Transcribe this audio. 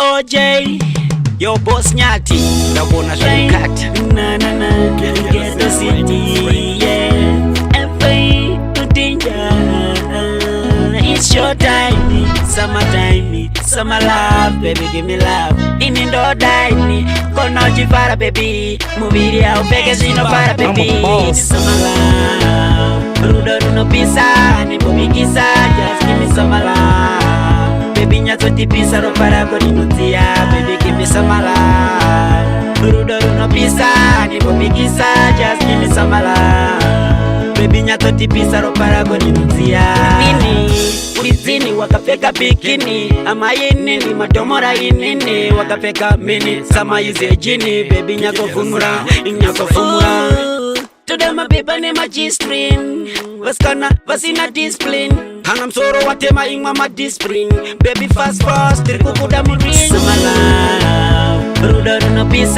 OJ, yo boss Nyati, ndabona shakati. na na na, get the city, yeah. FA to danger. It's your time, summertime, summer love, baby give me love. Ini ndo daini, kono jifara baby, mubiri ya upeke zino para baby. Summer love, rudo runo pisa, ni bumikisa, just give me summer love. Baby nyato tipisa ro para koninutia, baby give me summer love. Rudo runo pisa, ni bumikisa, just give me summer love. Baby nyato tipisa ro para koninutia. Ulizini wakafeka bikini, ama yinini matomora yinini, wakafeka mini sama yuze jini, baby nyako fumura, nyako fumura. Today my paper name a G-string, waskana vasina discipline. Hanam soro watema ingma ma discipline, baby fast fast, tirikukuda muring. Samala, rudo no pisa.